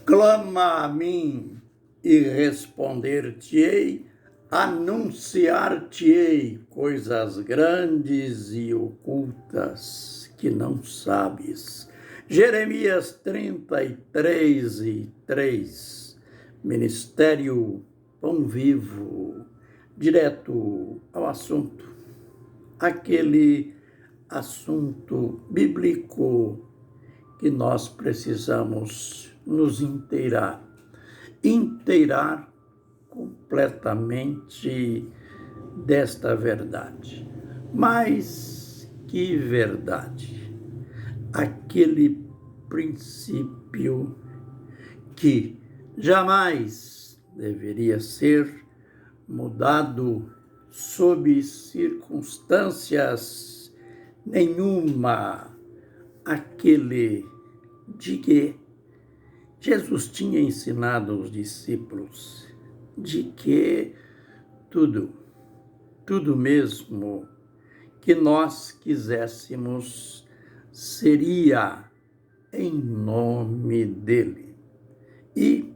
Clama a mim e responder-te-ei, anunciar-te-ei coisas grandes e ocultas que não sabes. Jeremias 33:3. Ministério Pão Vivo, direto ao assunto. Aquele assunto bíblico que nós precisamos nos inteirar completamente desta verdade. Mas que verdade? Aquele princípio que jamais deveria ser mudado sob circunstâncias nenhuma, aquele de que Jesus tinha ensinado os discípulos de que tudo mesmo que nós quiséssemos seria em nome dele. E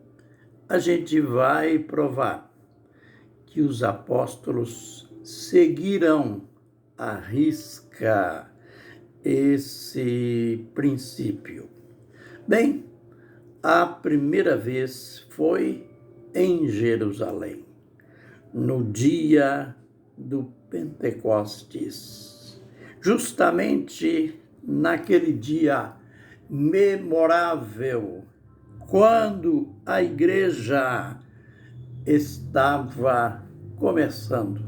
a gente vai provar que os apóstolos seguirão à risca esse princípio. Bem, a primeira vez foi em Jerusalém, no dia do Pentecostes, justamente naquele dia memorável, quando a igreja estava começando.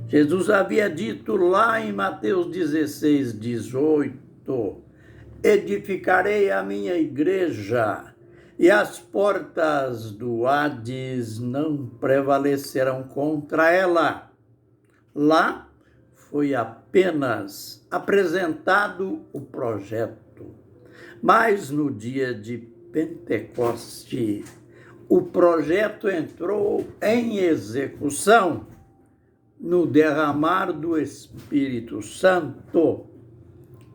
Jesus havia dito lá em Mateus 16:18, edificarei a minha igreja e as portas do Hades não prevalecerão contra ela. Lá foi apenas apresentado o projeto, mas no dia de Pentecoste, o projeto entrou em execução no derramar do Espírito Santo,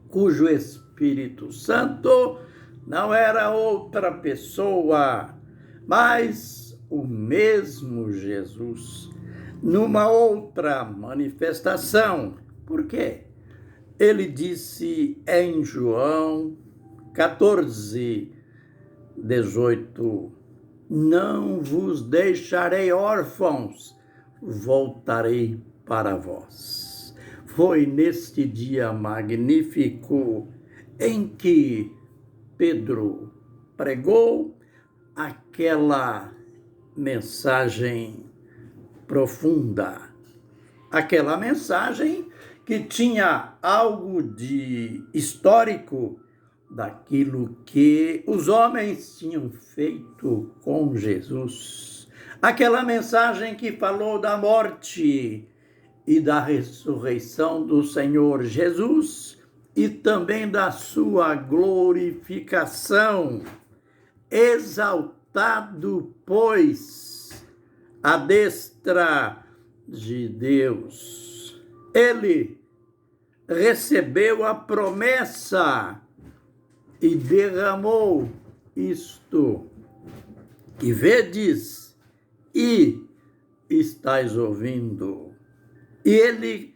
cujo Espírito Santo não era outra pessoa, mas o mesmo Jesus, numa outra manifestação. Por quê? Ele disse em João 14:18, não vos deixarei órfãos, voltarei para vós. Foi neste dia magnífico em que Pedro pregou aquela mensagem profunda, aquela mensagem que tinha algo de histórico daquilo que os homens tinham feito com Jesus. Aquela mensagem que falou da morte e da ressurreição do Senhor Jesus e também da sua glorificação. Exaltado, pois, à destra de Deus. Ele recebeu a promessa e derramou isto que vedes e estáis ouvindo. E ele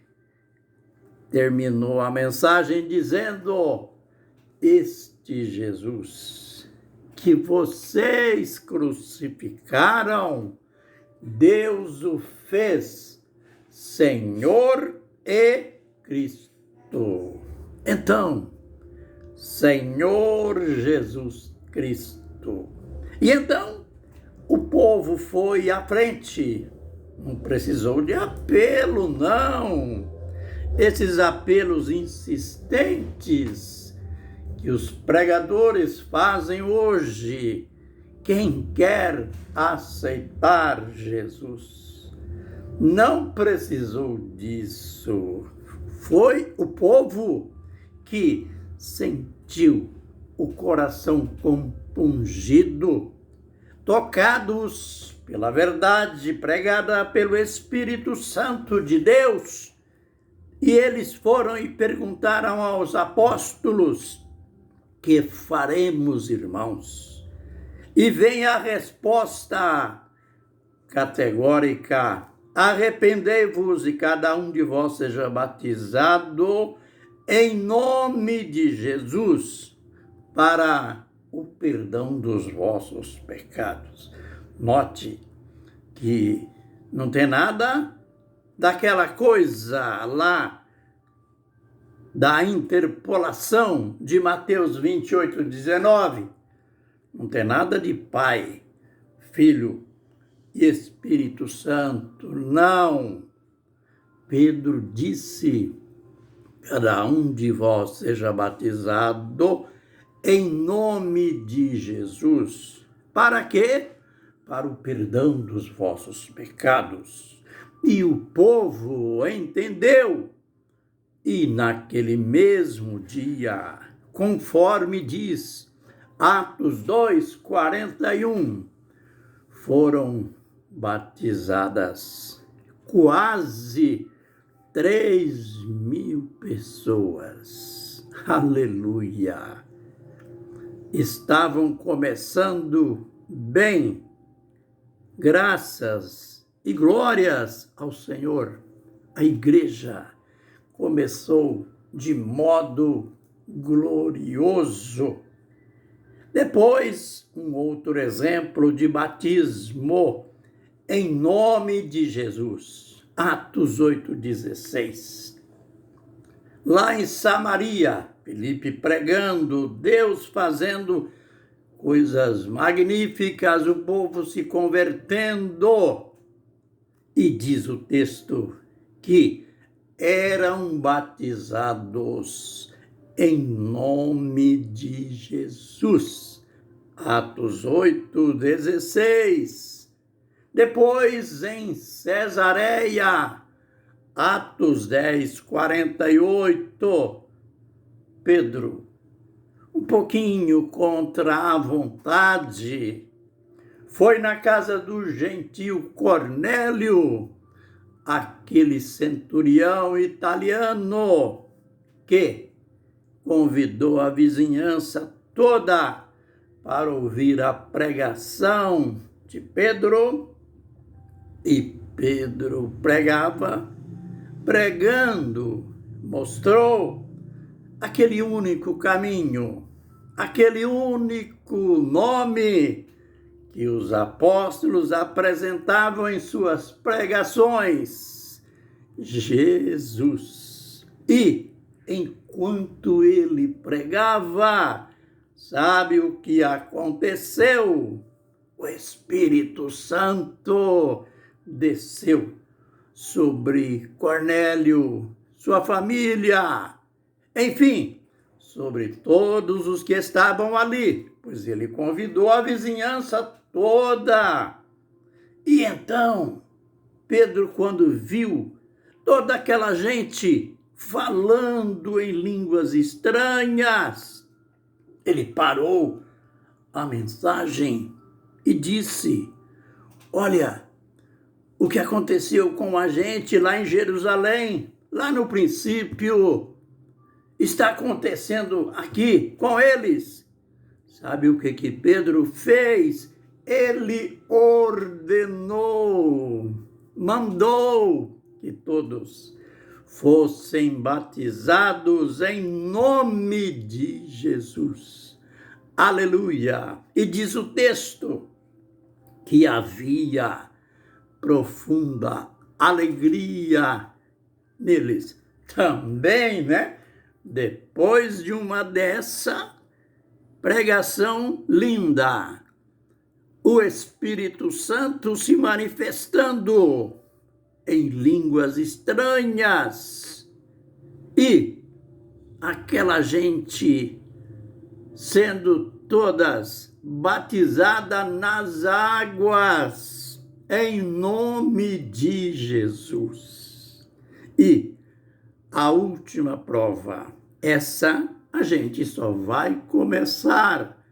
terminou a mensagem dizendo: este Jesus que vocês crucificaram, Deus o fez Senhor e Cristo. Então, Senhor Jesus Cristo. E então, o povo foi à frente. Não precisou de apelo, não. Esses apelos insistentes que os pregadores fazem hoje. Quem quer aceitar Jesus não precisou disso. Foi o povo que sentiu o coração compungido, tocados pela verdade pregada pelo Espírito Santo de Deus. E eles foram e perguntaram aos apóstolos: que faremos, irmãos? E vem a resposta categórica: arrependei-vos e cada um de vós seja batizado em nome de Jesus para o perdão dos vossos pecados. Note que não tem nada daquela coisa lá da interpolação de Mateus 28:19. Não tem nada de Pai, Filho e Espírito Santo, não. Pedro disse: cada um de vós seja batizado em nome de Jesus. Para quê? Para o perdão dos vossos pecados. E o povo entendeu. E naquele mesmo dia, conforme diz Atos 2:41, foram batizadas quase 3.000 pessoas. Aleluia! Estavam começando bem, graças e glórias ao Senhor. A igreja começou de modo glorioso. Depois, um outro exemplo de batismo em nome de Jesus. Atos 8:16. Lá em Samaria, Filipe pregando, Deus fazendo coisas magníficas, o povo se convertendo. E diz o texto que eram batizados em nome de Jesus. Atos 8:16. Depois, em Cesareia, Atos 10:48, Pedro, um pouquinho contra a vontade, foi na casa do gentio Cornélio, aquele centurião italiano que convidou a vizinhança toda para ouvir a pregação de Pedro. E Pedro pregando, mostrou aquele único caminho, aquele único nome que os apóstolos apresentavam em suas pregações: Jesus. E, enquanto ele pregava, sabe o que aconteceu? O Espírito Santo desceu sobre Cornélio, sua família, enfim, sobre todos os que estavam ali, pois ele convidou a vizinhança toda. E então, Pedro, quando viu toda aquela gente falando em línguas estranhas, ele parou a mensagem e disse: olha, o que aconteceu com a gente lá em Jerusalém, lá no princípio, está acontecendo aqui com eles. Sabe o que Pedro fez? Ele ordenou, mandou que todos fossem batizados em nome de Jesus. Aleluia! E diz o texto que havia profunda alegria neles. Também, né? Depois de uma dessa pregação linda, o Espírito Santo se manifestando em línguas estranhas e aquela gente sendo todas batizadas nas águas em nome de Jesus. E a última prova, essa a gente só vai começar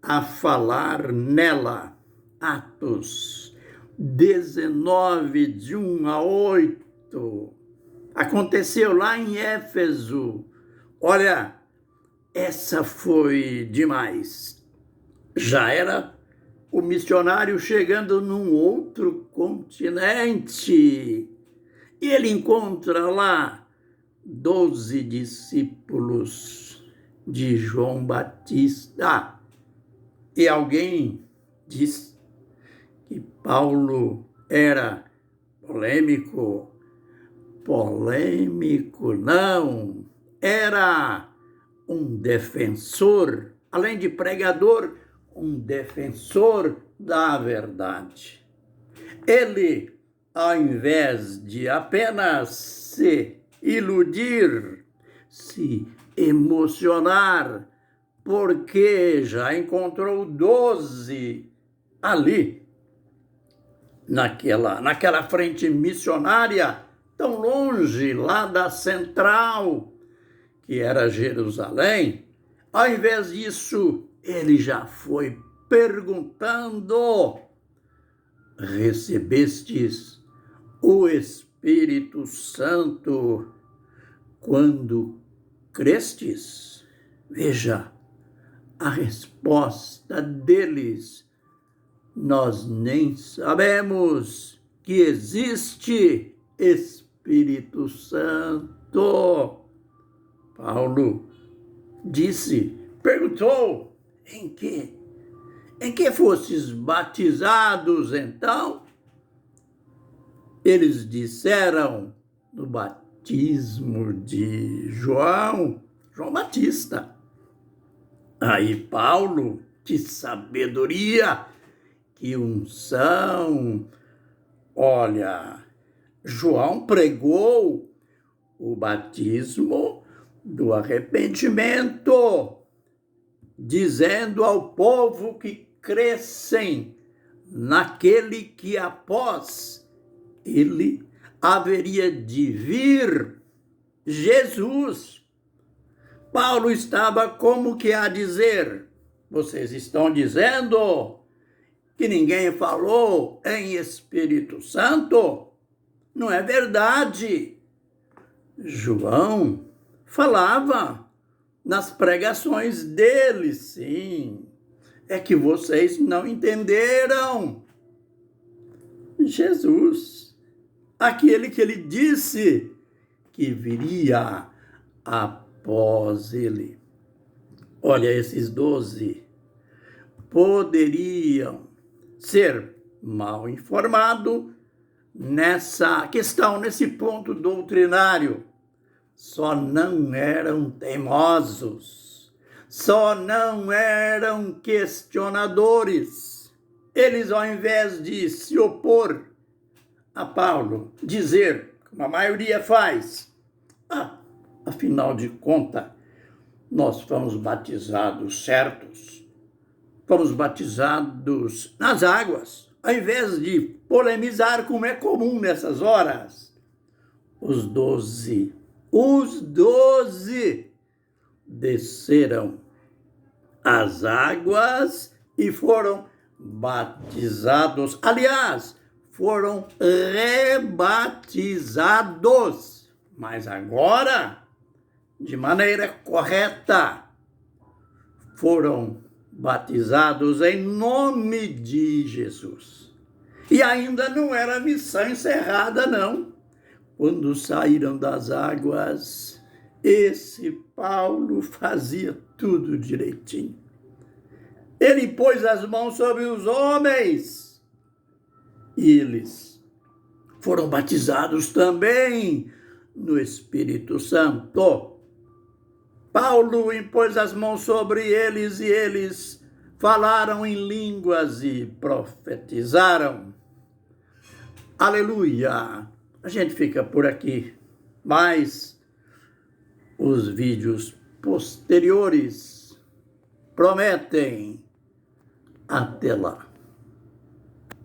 a falar nela. Atos 19, de 1-8. Aconteceu lá em Éfeso. Olha, essa foi demais. Já era o missionário chegando num outro continente. E ele encontra lá 12 discípulos de João Batista. E alguém diz que Paulo era polêmico. Polêmico não, era um defensor, além de pregador, um defensor da verdade. Ele, ao invés de apenas se iludir, se emocionar, porque já encontrou 12 ali, naquela frente missionária, tão longe lá da central, que era Jerusalém. Ao invés disso, ele já foi perguntando: recebestes o Espírito Santo quando crestes? Veja a resposta deles: nós nem sabemos que existe Espírito Santo. Paulo perguntou: em que fostes batizados então? Eles disseram: no batismo de João Batista. Aí Paulo, que sabedoria, que unção! Olha, João pregou o batismo do arrependimento, dizendo ao povo que crescem naquele que após ele haveria de vir, Jesus. Paulo estava como que a dizer: vocês estão dizendo que ninguém falou em Espírito Santo? Não é verdade. João falava nas pregações dele, sim. É que vocês não entenderam. Jesus, aquele que ele disse que viria após ele. Olha, esses 12 poderiam ser mal informados nessa questão, nesse ponto doutrinário. Só não eram teimosos, só não eram questionadores. Eles, ao invés de se opor a Paulo, dizer, como a maioria faz: afinal de contas, nós fomos batizados certos, fomos batizados nas águas. Ao invés de polemizar, como é comum nessas horas, os 12 desceram as águas e foram batizados. Aliás, foram rebatizados, mas agora, de maneira correta, foram batizados em nome de Jesus. E ainda não era missão encerrada, não. Quando saíram das águas, esse Paulo fazia tudo direitinho. Ele pôs as mãos sobre os homens e eles foram batizados também no Espírito Santo. Paulo impôs as mãos sobre eles e eles falaram em línguas e profetizaram. Aleluia! A gente fica por aqui, mas os vídeos posteriores prometem. Até lá.